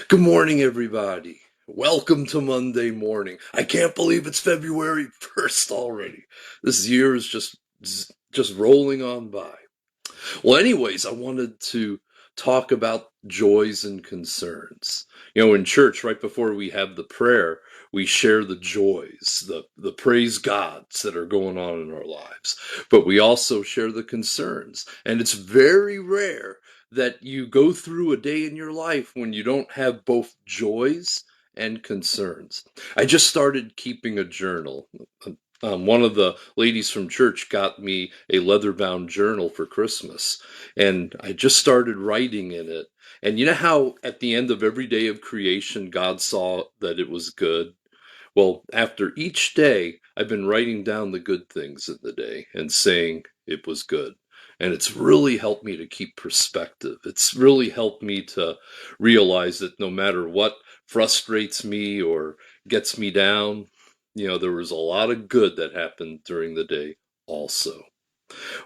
Good morning, everybody. Welcome to Monday morning. I can't believe it's February 1st already. This year is just rolling on by. Well, anyways, I wanted to talk about joys and concerns. In church, right before we have the prayer, we share the joys, the praise gods that are going on in our lives. But we also share the concerns. And it's very rare that you go through a day in your life when you don't have both joys and concerns. I just started keeping a journal. One of the ladies from church got me a leather-bound journal for Christmas, and I just started writing in it. And you know how at the end of every day of creation, God saw that it was good? Well, after each day, I've been writing down the good things in the day and saying it was good. And it's really helped me to keep perspective. It's really helped me to realize that no matter what frustrates me or gets me down, there was a lot of good that happened during the day also.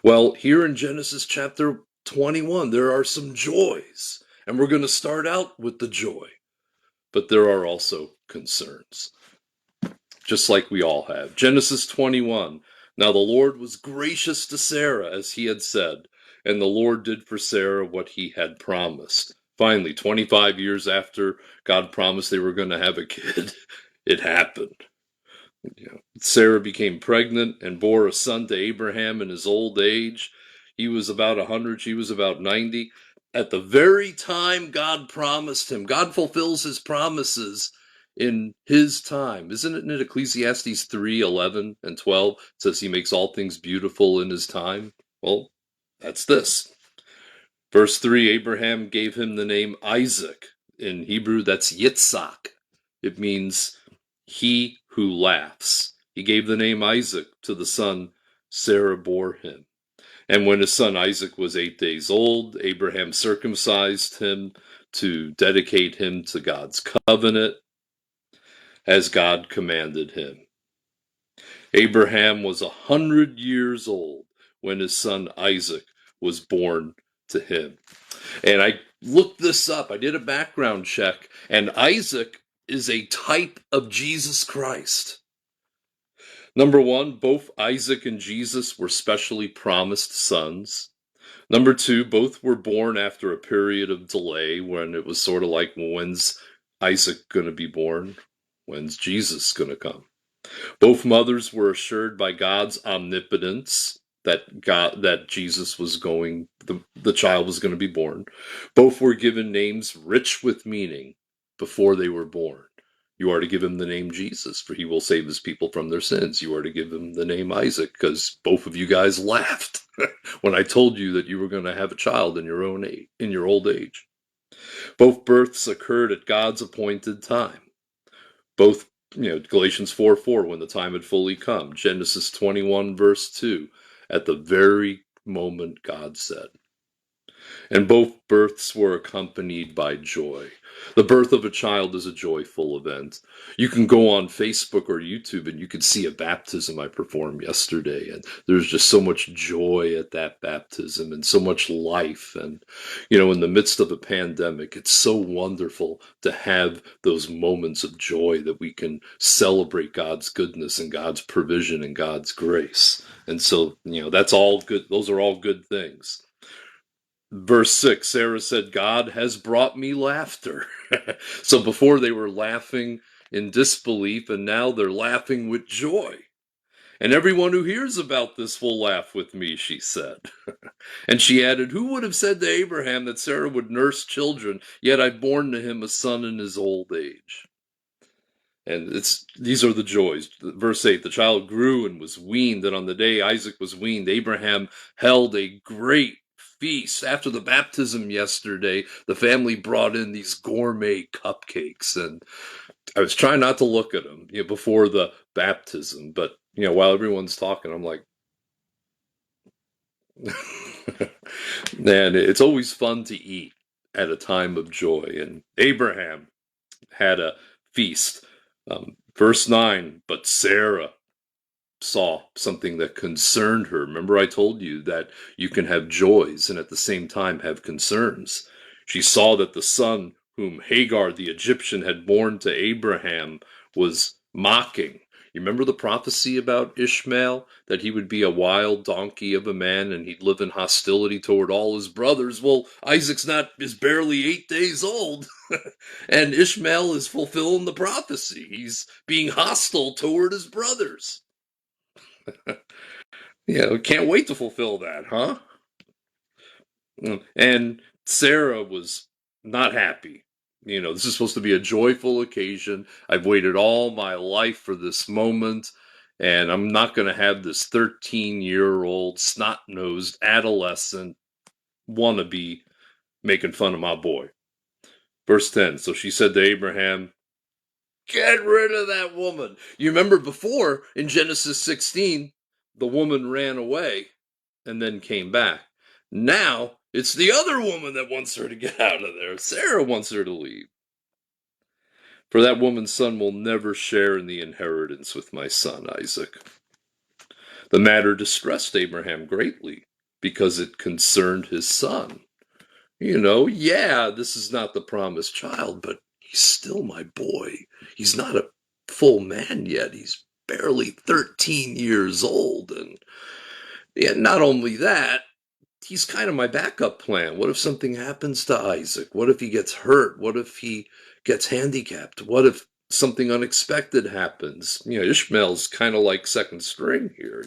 Well, here in Genesis chapter 21, there are some joys. And we're going to start out with the joy. But there are also concerns, just like we all have. Genesis 21. Now the Lord was gracious to Sarah, as he had said, and the Lord did for Sarah what he had promised. Finally, 25 years after God promised they were going to have a kid, it happened. Sarah became pregnant and bore a son to Abraham in his old age. He was about 100, she was about 90. At the very time God promised him, God fulfills his promises in his time. Isn't it in Ecclesiastes 3:11 and 12? It says he makes all things beautiful in his time. Well, that's this. Verse 3, Abraham gave him the name Isaac. In Hebrew, that's Yitzhak. It means he who laughs. He gave the name Isaac to the son Sarah bore him. And when his son Isaac was 8 days old, Abraham circumcised him to dedicate him to God's covenant, as God commanded him. Abraham was 100 years old when his son Isaac was born to him. And I looked this up. I did a background check, and Isaac is a type of Jesus Christ. Number one, both Isaac and Jesus were specially promised sons. Number two, both were born after a period of delay when it was sort of like, when's Isaac going to be born? When's Jesus going to come? Both mothers were assured by God's omnipotence that Jesus was the child was going to be born. Both were given names rich with meaning before they were born. You are to give him the name Jesus, for he will save his people from their sins. You are to give him the name Isaac, because both of you guys laughed when I told you that you were going to have a child in your old age. Both births occurred at God's appointed time. Both, Galatians 4:4, when the time had fully come. Genesis 21, verse 2, at the very moment God said. And both births were accompanied by joy. The birth of a child is a joyful event. You can go on Facebook or YouTube and you can see a baptism I performed yesterday, and there's just so much joy at that baptism and so much life. And, in the midst of a pandemic, it's so wonderful to have those moments of joy that we can celebrate God's goodness and God's provision and God's grace. And so, that's all good. Those are all good things. Verse 6, Sarah said, God has brought me laughter. So before they were laughing in disbelief, and now they're laughing with joy. And everyone who hears about this will laugh with me, she said. And she added, who would have said to Abraham that Sarah would nurse children, yet I've borne to him a son in his old age? And these are the joys. Verse 8, the child grew and was weaned, and on the day Isaac was weaned, Abraham held a great feast. After the baptism yesterday, the family brought in these gourmet cupcakes, and I was trying not to look at them before the baptism, but while everyone's talking, I'm like, man, it's always fun to eat at a time of joy. And Abraham had a feast. Verse 9, but Sarah saw something that concerned her. Remember I told you that you can have joys and at the same time have concerns. She saw that the son whom Hagar the Egyptian had borne to Abraham, was mocking. You remember the prophecy about Ishmael, that he would be a wild donkey of a man and he'd live in hostility toward all his brothers? Well, is barely 8 days old, and Ishmael is fulfilling the prophecy. He's being hostile toward his brothers. Yeah, can't wait to fulfill that, huh? And Sarah was not happy. This is supposed to be a joyful occasion. I've waited all my life for this moment, and I'm not going to have this 13-year-old snot-nosed adolescent wannabe making fun of my boy. Verse 10, so she said to Abraham, get rid of that woman. You remember before, in Genesis 16, the woman ran away and then came back. Now, it's the other woman that wants her to get out of there. Sarah wants her to leave. For that woman's son will never share in the inheritance with my son Isaac. The matter distressed Abraham greatly, because it concerned his son. This is not the promised child, but he's still my boy. He's not a full man yet. He's barely 13 years old. And not only that, he's kind of my backup plan. What if something happens to Isaac? What if he gets hurt? What if he gets handicapped? What if something unexpected happens? Ishmael's kind of like second string here,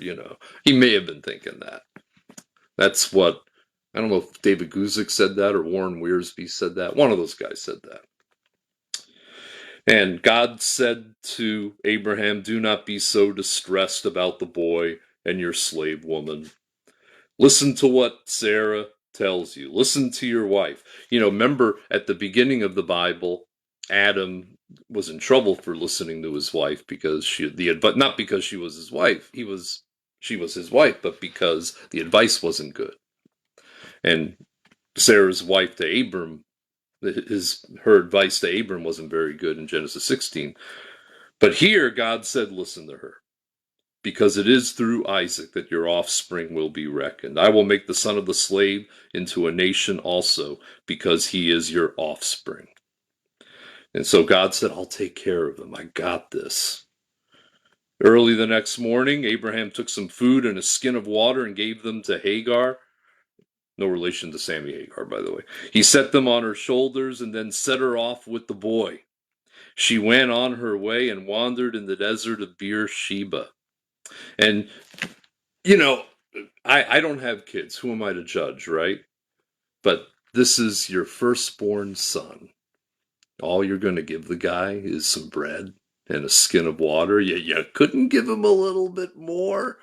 He may have been thinking that. That's what, I don't know if David Guzik said that or Warren Wiersbe said that. One of those guys said that. And God said to Abraham, do not be so distressed about the boy and your slave woman. Listen to what Sarah tells you. Listen to your wife. Remember at the beginning of the Bible, Adam was in trouble for listening to his wife because but not because she was his wife. She was his wife, but because the advice wasn't good. And Sarah's wife to Abram, her advice to Abram wasn't very good in Genesis 16. But here God said, listen to her. Because it is through Isaac that your offspring will be reckoned. I will make the son of the slave into a nation also, because he is your offspring. And so God said, I'll take care of him. I got this. Early the next morning, Abraham took some food and a skin of water and gave them to Hagar. No relation to Sammy Hagar, by the way. He set them on her shoulders and then set her off with the boy. She went on her way and wandered in the desert of Beersheba. And, I don't have kids. Who am I to judge, right? But this is your firstborn son. All you're going to give the guy is some bread and a skin of water. You couldn't give him a little bit more?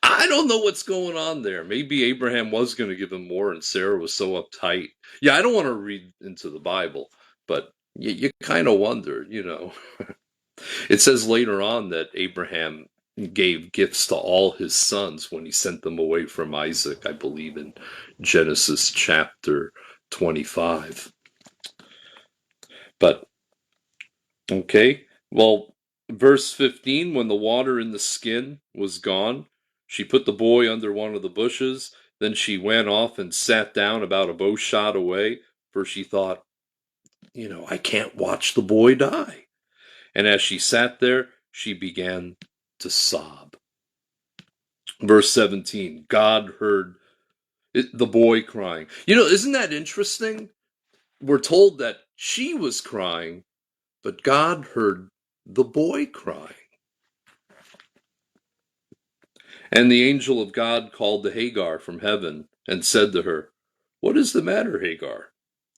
I don't know what's going on there. Maybe Abraham was going to give him more and Sarah was so uptight. I don't want to read into the Bible, but you kind of wonder, It says later on that Abraham gave gifts to all his sons when he sent them away from Isaac, I believe in Genesis chapter 25. But, okay, well, verse 15, when the water in the skin was gone, she put the boy under one of the bushes. Then she went off and sat down about a bow shot away, for she thought, I can't watch the boy die. And as she sat there, she began to sob. Verse 17, God heard the boy crying. Isn't that interesting? We're told that she was crying, but God heard the boy crying. And the angel of God called to Hagar from heaven and said to her, what is the matter, Hagar?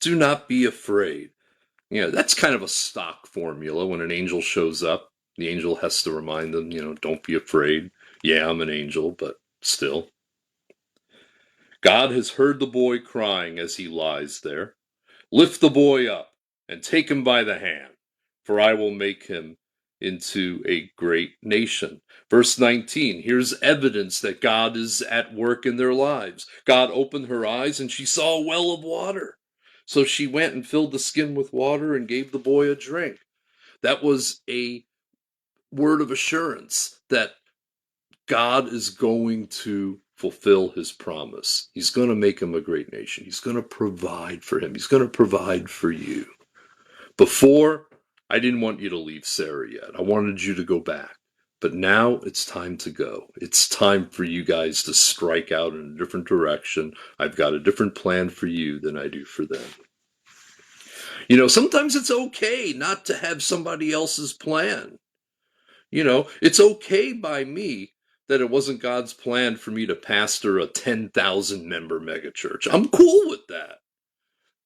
Do not be afraid. That's kind of a stock formula when an angel shows up. The angel has to remind them, don't be afraid. Yeah, I'm an angel, but still. God has heard the boy crying as he lies there. Lift the boy up and take him by the hand, for I will make him into a great nation. Verse 19, here's evidence that God is at work in their lives. God opened her eyes and she saw a well of water. So she went and filled the skin with water and gave the boy a drink. That was a word of assurance that God is going to fulfill his promise. He's going to make him a great nation. He's going to provide for him. He's going to provide for you. Before, I didn't want you to leave Sarah yet. I wanted you to go back. But now it's time to go. It's time for you guys to strike out in a different direction. I've got a different plan for you than I do for them. You know, sometimes it's okay not to have somebody else's plan. You know, it's okay by me that it wasn't God's plan for me to pastor a 10,000 member megachurch. I'm cool with that.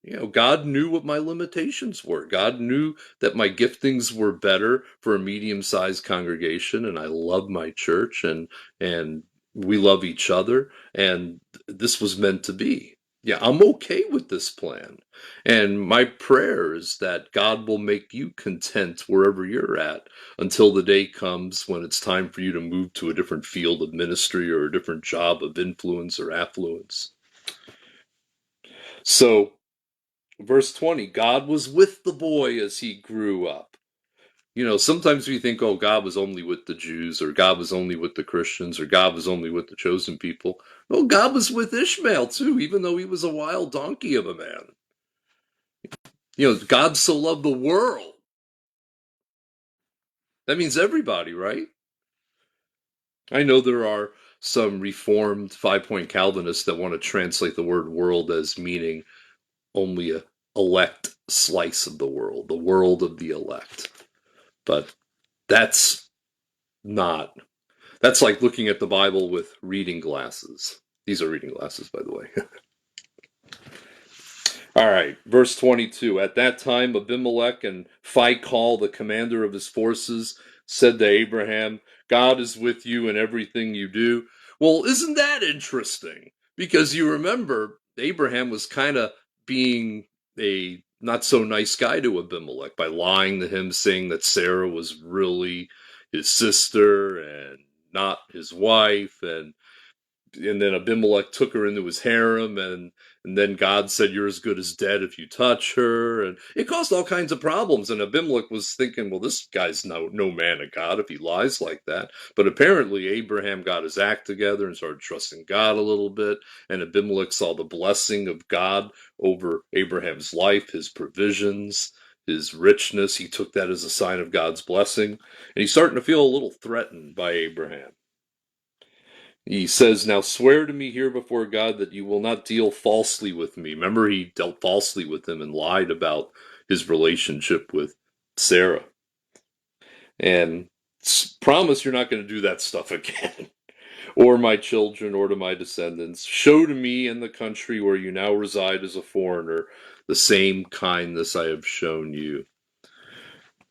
You know, God knew what my limitations were. God knew that my giftings were better for a medium-sized congregation, and I love my church, and we love each other, and this was meant to be. Yeah, I'm okay with this plan. And my prayer is that God will make you content wherever you're at until the day comes when it's time for you to move to a different field of ministry or a different job of influence or affluence. So, verse 20, God was with the boy as he grew up. You know, sometimes we think, oh, God was only with the Jews, or God was only with the Christians, or God was only with the chosen people. Well, God was with Ishmael too, even though he was a wild donkey of a man. You know, God so loved the world. That means everybody, right? I know there are some Reformed 5-point Calvinists that want to translate the word world as meaning only a elect slice of the world of the elect. But that's not. That's like looking at the Bible with reading glasses. These are reading glasses, by the way. All right, verse 22. At that time, Abimelech and Phicol, the commander of his forces, said to Abraham, God is with you in everything you do. Well, isn't that interesting? Because you remember, Abraham was kind of being a not so nice guy to Abimelech by lying to him, saying that Sarah was really his sister and not his wife, and then Abimelech took her into his harem, and then God said, you're as good as dead if you touch her, and it caused all kinds of problems. And Abimelech was thinking, well, this guy's no man of God if he lies like that. But apparently Abraham got his act together and started trusting God a little bit, and Abimelech saw the blessing of God over Abraham's life, his provisions, his richness. He took that as a sign of God's blessing, and he's starting to feel a little threatened by Abraham. He says, now swear to me here before God that you will not deal falsely with me. Remember, he dealt falsely with him and lied about his relationship with Sarah. And promise you're not going to do that stuff again. Or my children, or to my descendants. Show to me in the country where you now reside as a foreigner the same kindness I have shown you.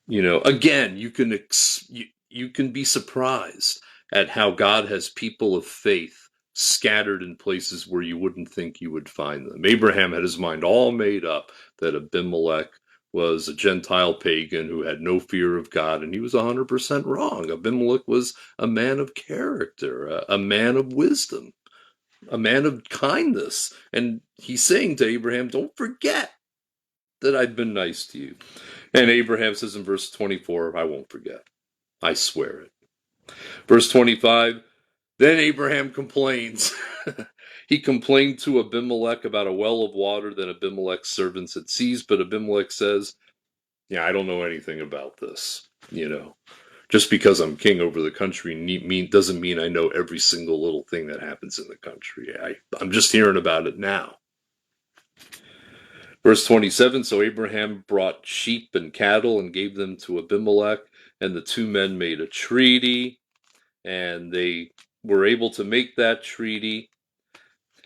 You know, again, you can be surprised at how God has people of faith scattered in places where you wouldn't think you would find them. Abraham had his mind all made up that Abimelech was a Gentile pagan who had no fear of God, and he was 100% wrong. Abimelech was a man of character, a man of wisdom, a man of kindness. And he's saying to Abraham, don't forget that I've been nice to you. And Abraham says in verse 24, I won't forget. I swear it. Verse 25, then Abraham complains. He complained to Abimelech about a well of water that Abimelech's servants had seized, but Abimelech says, yeah, I don't know anything about this. You know, just because I'm king over the country doesn't mean I know every single little thing that happens in the country. I'm just hearing about it now. Verse 27, so Abraham brought sheep and cattle and gave them to Abimelech, and the two men made a treaty, and they were able to make that treaty.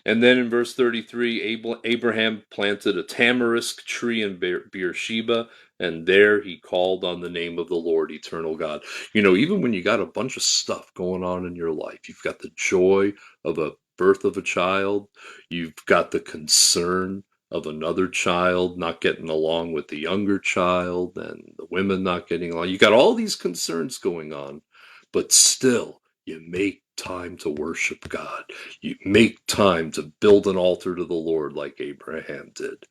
And then in verse 33, Abraham planted a tamarisk tree in Beersheba, and there he called on the name of the Lord, eternal God. You know, even when you got a bunch of stuff going on in your life, you've got the joy of a birth of a child, you've got the concern of another child not getting along with the younger child, and the women not getting along. You got all these concerns going on, but still, you make time to worship God. You make time to build an altar to the Lord like Abraham did.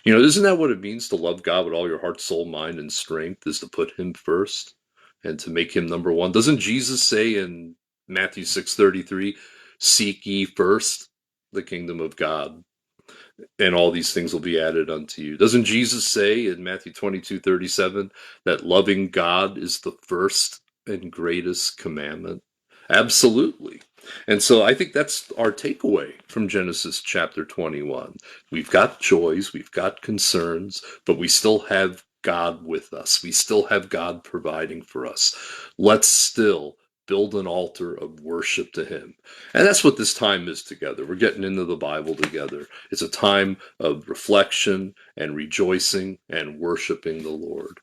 You know, isn't that what it means to love God with all your heart, soul, mind, and strength, is to put him first and to make him number one? Doesn't Jesus say in Matthew 6:33, seek ye first the kingdom of God? and all these things will be added unto you. Doesn't Jesus say in Matthew 22:37 that loving God is the first and greatest commandment? Absolutely. And so I think that's our takeaway from Genesis chapter 21. We've got joys, we've got concerns, but we still have God with us. We still have God providing for us. Let's still build an altar of worship to Him. And that's what this time is together. We're getting into the Bible together. It's a time of reflection and rejoicing and worshiping the Lord.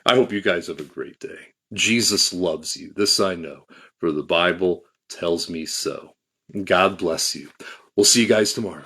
I hope you guys have a great day. Jesus loves you. This I know, for the Bible tells me so. God bless you. We'll see you guys tomorrow.